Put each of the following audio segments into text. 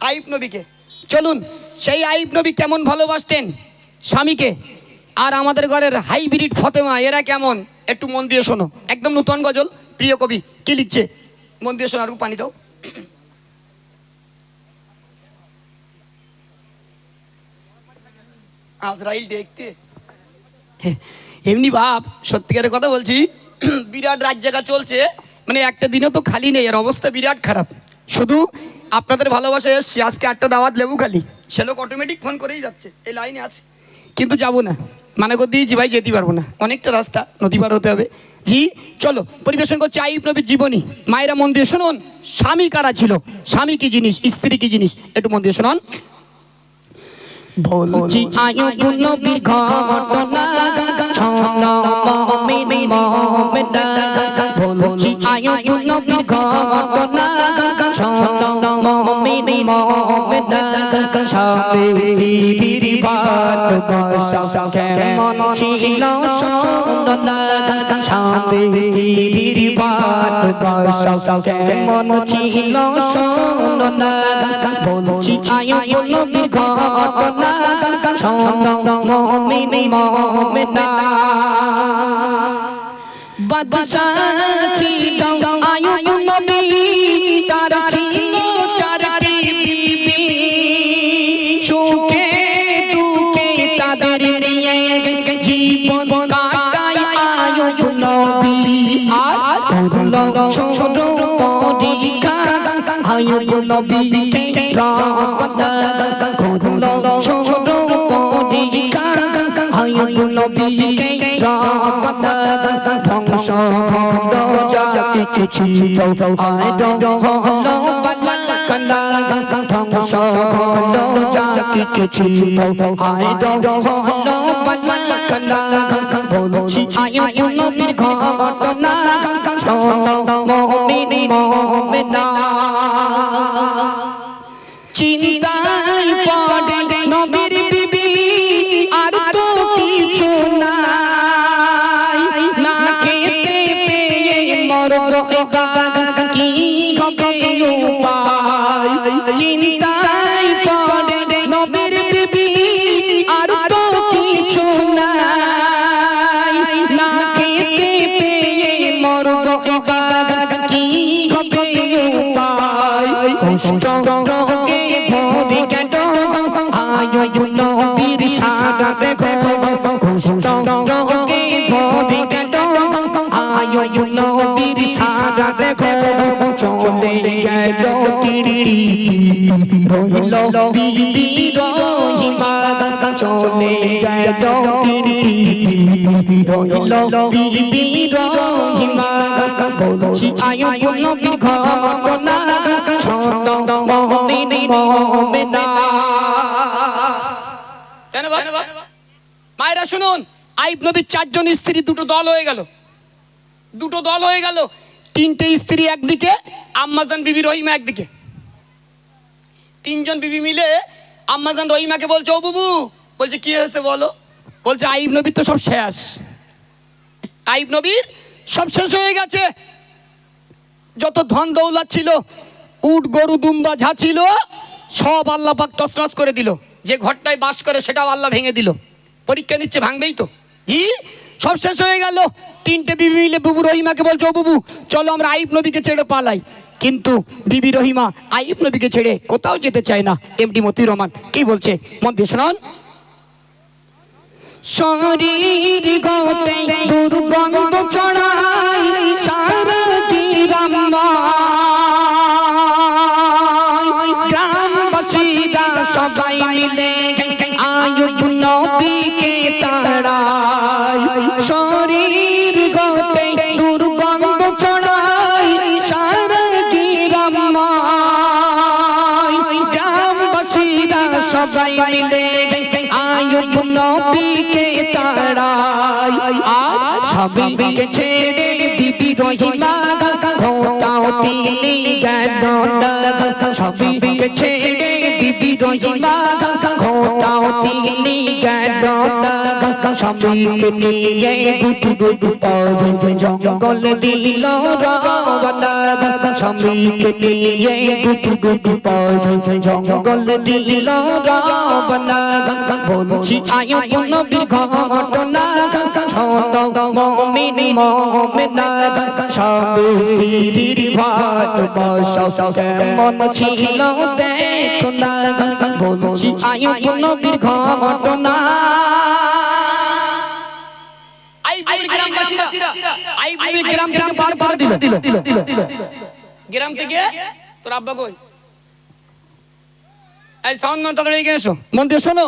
আইয়ুব নবীকে। চলুন সেই আইয়ুব নবী কেমন ভালোবাসতেন স্বামীকে, আর আমাদের ঘরের হাইব্রিড ফতেমা এরা কেমন, একটু মন দিয়ে শোনো। একদম নূতন গজল, প্রিয় কবি কি লিখছে, মন দিয়ে শোনো। আর পানি দাও। আজরাইল দেখতে এমনি ভাব, সত্যিকারের কথা বলছি, বিরাট রাত জায়গা চলছে, মানে একটা দিনও তো খালি নেই, এর অবস্থা বিরাট খারাপ। শুধু আপনাদের ভালোবাসায় এসছি, আজকে 8টা দাওয়াত লেবু খালি, সে লোক অটোমেটিক ফোন করেই যাচ্ছে, এই লাইনে আছে কিন্তু যাবো না, মানে করে দিয়েছি ভাই, যেতে পারবো না, অনেকটা রাস্তা, নদী পার হতে হবে। জি চলো পরিবেশন করছি আইয়ুব নবীর জীবনী। মায়েরা মন দিয়ে শুনুন, স্বামী কারা ছিল, স্বামী কি জিনিস, স্ত্রী কি জিনিস, একটু মন দিয়ে শুনুন। বলছি আইয়ুব নবীর ঘটনা, শোনো মুমিন মুমিনা। বলছি আইয়ুব নবীর ঘটনা, শোনো মুমিন মুমিনা। স্বামী স্ত্রীর ভালোবাসা কেমন ছিল শোনো না, স্বামী স্ত্রীর ভালোবাসা কেমন ছিল শোনো না। বলছি আইয়ুব নবীর ঘটনা, শোনো মুমিন মুমিনা। বাদশাহ ছিল আইয়ুব নবী, তার ছিল 4টি বিবি, সুখে দুঃখে তাদের নিয়ে জীবন কাটায় আইয়ুব নবী। আর করলো সরু পরীক্ষা আইয়ুব নবীকে রব্বানা, করলো সরু পরীক্ষা আইয়ুব নবীকে রব্বানা। ধ্বংস হলো যা কিছু ছিল, আরো হলো বালাখানা। ধ্বংস হলো যা কিছু ছিল, আরো হলো বালাখানা। বলছি আইয়ুব নবীর ঘটনা, শোনো মুমিন মুমিনা। চিন্তায় পড়ে নবীর বিবি, আর তো কিছু নাই, না খেতে পেয়ে মরলো এবার, কি হবে উপায়। চিন্তায় পড়ে নবীর বিবি, আর তো কিছু নাই, না খেতে পেয়ে মরলো এবার, কি হবে উপায়। কষ্ট রোগে ভরে গেল আইয়ুব নবীর সারা দেখো, কষ্ট রোগে ভরে গেল আইয়ুব নবীর সারা দেখো। চলে গেল তিরটি রইল বিবি রহিমা, চলে গেল তিরটি রইল বিবি রহিমা। বলছি আইয়ুব নবীর ঘটনা, শোনো মুমিন মুমিনা। কেন মায়েরা শুনুন, আইয়ুব নবীর 4 জন স্ত্রী, দুটো দল হয়ে গেল, দুটো দল হয়ে গেল। 3টে স্ত্রী একদিকে, আম্মাজান বিবি রহিমা একদিকে। 3 জন বিবি মিলে আম্মাজান রহিমাকে বলছে, ও বুবু, বলছে কি হয়েছে বলো। বলছে আইয়ুব নবীর তো সব শেষ, আইয়ুব নবীর সব শেষ হয়ে গেছে, যত ধন দৌলত ছিল, উট গরু দুম্বা যা ছিল, সব আল্লাহ পাক তছনছ করে দিল। যে ঘরটায় বাস করে সেটাও আল্লাহ ভেঙে দিল। পরীক্ষা নিচ্ছে, ভাঙবেই তো। জি সব শেষ হয়ে গেল। 3টে বিবি মিলে বুবু রহিমাকে বলছে, ও বুবু চলো আমরা আইয়ুব নবীকে ছেড়ে পালাই। কিন্তু বিবি রহিমা আইয়ুব নবীকে ছেড়ে কোথাও যেতে চায় না। এমডি মতিউর রহমান কি বলছে, মন দিয়ে শুনুন। শরীর গতে দুর্গন্ধ ছড়ায় সারা গ্রামবাসীরা সবাই মিলে আইয়ুব নবীকে তাড়ায়। শরীর গতে দুর্গন্ধ ছড়ায় সারা গ্রামবাসীরা সবাই মিলে আইয়ুব নবীকে তাড়ায়। আর সবাইকে ছেড়ে বিবি রহিমা ঘটাও তিনি গেল না সবইকে ছেড়ে বিবি রহিমা ঘটাও তিনি গেল না সবইকে নিয়ে গুটু গুটু পাবে জঙ্গল দিল রওনা সবইকে নিয়ে গুটু গুটু পাবে জঙ্গল দিল রওনা বলছি আয়ুব নবীর ঘটনা শোনো মুমিন মুমিনা স্বামী স্ত্রীর ভালোবাসা কেমন ছিল দেখো না বলছি আয়ুব নবীর ঘটনা আইয়ুব নবীর গ্রামবাসীরা আইয়ুব নবীর গ্রাম থেকে বার করে দিল। গ্রাম থেকে তোর আব্বা কই? এই সাউন্ড মান তাড়াতাড়ি এগিয়ে এসো, মন দিয়ে শোনো।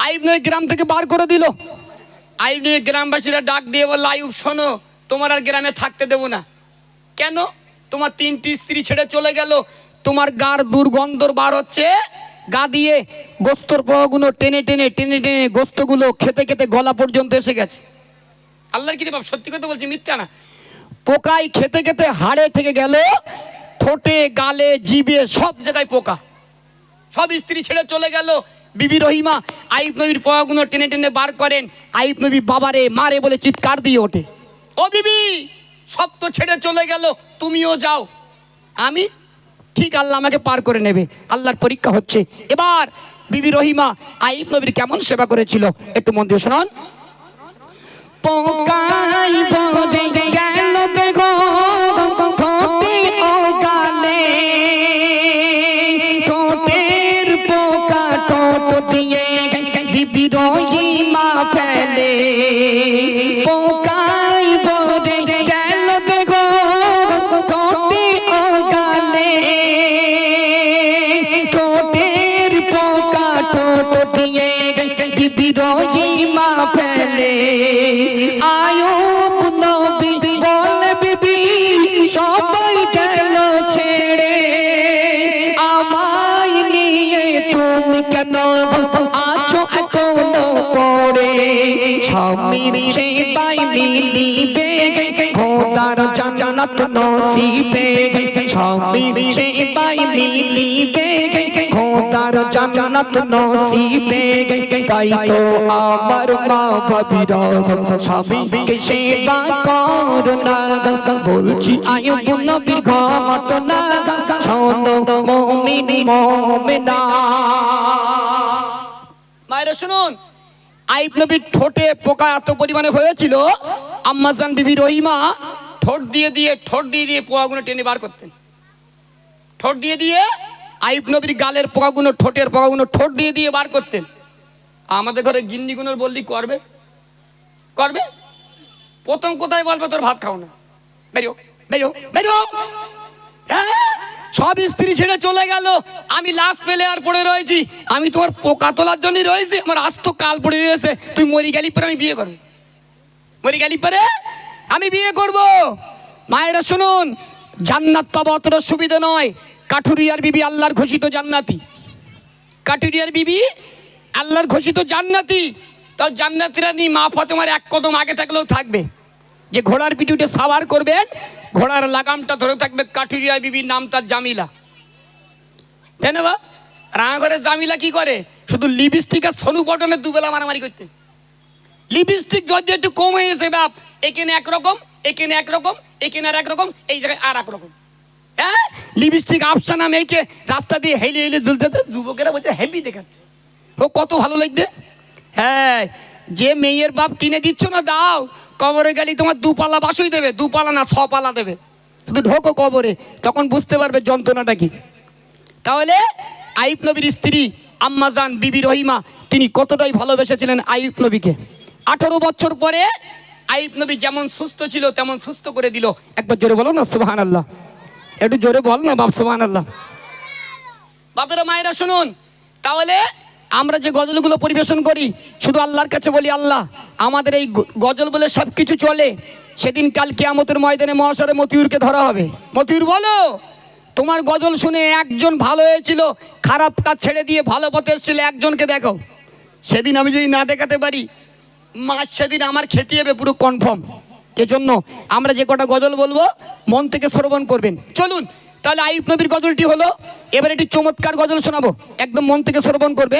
আইয়ুব নবী গ্রাম থেকে বার করে দিল। আইয়ুব নবী গ্রামবাসীরা ডাক দিয়ে বলল, আইয়ুব শোনো, তোমার আর গ্রামে থাকতে দেব না। কেন? তোমার 3টি স্ত্রী ছেড়ে চলে গেল, তোমার গার দুর্গন্ধ বার হচ্ছে, গা দিয়ে গোস্তর পোয়াগুলো টেনে টেনে টেনে টেনে গোস্তগুলো খেতে খেতে গলা পর্যন্ত এসে গেছে। আল্লাহর কি বাপ, সত্যি কথা বলছি, মিথ্যা না। পোকায় খেতে খেতে হাড়ে থেকে গেল, ঠোঁটে গালে জিভে সব জায়গায় পোকা। সব স্ত্রী ছেড়ে চলে গেল। বিবি রহিমা আইয়ুব নবীর পোয়াগুলো টেনে টেনে বার করেন। আইয়ুব নবী বাবারে মারে বলে চিৎকার দিয়ে ওঠে, ও বিবি, সব তো ছেড়ে চলে গেল, তুমিও যাও। আমি ঠিক, আল্লাহ আমাকে পার করে নেবে। আল্লাহর পরীক্ষা হচ্ছে। এবার বিবি রহিমা আইয়ুব নবীর কেমন সেবা করেছিল একটু মন দিয়ে শুনুন। পোকাই বলে গেল দেখো ঠোঁটে ও গালে ঠোঁটের পোকা ঠোঁট দিয়ে বিবি রহিমা ফেলে পোকাই বলে গেল দেখো ঠোঁটে ও গালে ঠোঁটের পোকা ঠোঁট দিয়ে বিবি রহিমা ফেলে আয়ুব নবী বলে বিবি সবাই গেল ছেড়ে আমায় নিয়ে তুমি কেন আছো এখনো পড়ে স্বামীর সেবায় মিলিবে খোদার জান্নাত নসিবে স্বামীর সেবায় মিলিবে খোদার জান্নাত নসিবে তাই তো আমার মা ভাবিরা স্বামীকে সেবা করো না বলছি আইয়ুব নবীর ঘটনা শোনো মুমিন মুমিনা। মায়েরা শুনুন, আইয়ুব নবীর ঠোঁটে পোকা এত পরিমাণে হয়েছিল, আম্মাজান বিবি রহিমা ঠোঁট দিয়ে দিয়ে পোকাগুলো টেনে বার করতেন। ঠোঁট দিয়ে দিয়ে আইয়ুব নবীর গালের পোকাগুলো, ঠোঁটের পোকাগুলো ঠোঁট দিয়ে দিয়ে বার করতেন। আমাদের ঘরে গিন্নিগুলোর বললি করবে করবে, প্রথম কোথায় বলবে তোর ভাত খাও না, বেরো বেরো বেরো। হ্যাঁ, সব স্ত্রী ছেড়ে চলে গেল, আমি লাস্ট পেলে আর পড়ে রয়েছি, আমি তোমার পোকা তোলার জন্যই রয়েছি, আমার আস্ত কাল পড়ে রয়েছে, তুই মরি গেলি পরে আমি বিয়ে করবো, মরি গেলি পরে আমি বিয়ে করব। মায়েরা শুনুন, জান্নাত পাওয়া অতটা সুবিধা নয়। কাঠুরিয়ার বিবি আল্লাহর ঘোষিত জান্নাতি, কাঠুরিয়ার বিবি আল্লাহর ঘোষিত জান্নাতি। তাও জান্নাতীরা নিয়ে মা ফাতেমার এক কদম আগে থাকলেও থাকবে। যে ঘোড়ার পিঠে উঠে সাওয়ার করবেন, ঘোড়ার লাগামটা ধরে থাকবে কাঠুরিয়া বিবির নাম তার জামিলা, তাই না? রাঙাঘরের জামিলা কি করে? শুধু লিপস্টিক আর সোনু বটনে দুবেলা মারামারি করতে। লিপস্টিক যদি একটু কম হয়েছে বাপ, এখানে একরকম, এখানে একরকম, এখানে আর একরকম, এই জায়গায় আর একরকম। হ্যাঁ, লিপস্টিক আফসানা মেয়েকে রাস্তা দিয়ে হেলে হেলে ঝুলতে, যুবকেরা বলছে হেভি দেখাচ্ছে, ও কত ভালো লাগবে। হ্যাঁ, যে মেয়ের বাপ কিনে দিচ্ছ না, দাও, কবরে গেলে তোমার 2 পালা বাসই দেবে, 2 পালা না 6 পালা দেবে, শুধু ঢোকো কবরে, তখন বুঝতে পারবে যন্ত্রণাটা কি। তাহলে আইয়ুব নবীর স্ত্রী আম্মাজান বিবি রহিমা তিনি কতটাই ভালোবেসেছিলেন আইয়ুব নবীকে। 18 বছর পরে আইয়ুব নবী যেমন সুস্থ ছিল তেমন সুস্থ করে দিল। একবার জোরে বলো না সুবহানাল্লাহ, একটু জোরে বল না বাপ সুবহানাল্লাহ। বাপেরা মায়েরা শুনুন, তাহলে আমরা যে গজলগুলো পরিবেশন করি শুধু আল্লাহর কাছে বলি, আল্লাহ আমাদের এই গজল বলে সব কিছু চলে, সেদিন কাল কিয়ামতের ময়দানে মহাশরে মতিউরকে ধরা হবে। মতিউর বলো, তোমার গজল শুনে একজন ভালো হয়েছিল, খারাপ কাজ ছেড়ে দিয়ে ভালো পথে এসেছিল, একজনকে দেখো। সেদিন আমি যদি না দেখাতে পারি, মাছ সেদিন আমার খেতে হবে পুরো কনফার্ম। এজন্য আমরা যে কটা গজল বলবো মন থেকে শ্রবণ করবেন। চলুন তাহলে আইয়ুব নবীর গজলটি হলো, এবার একটি চমৎকার গজল শোনাবো, একদম মন থেকে শ্রবণ করবেন।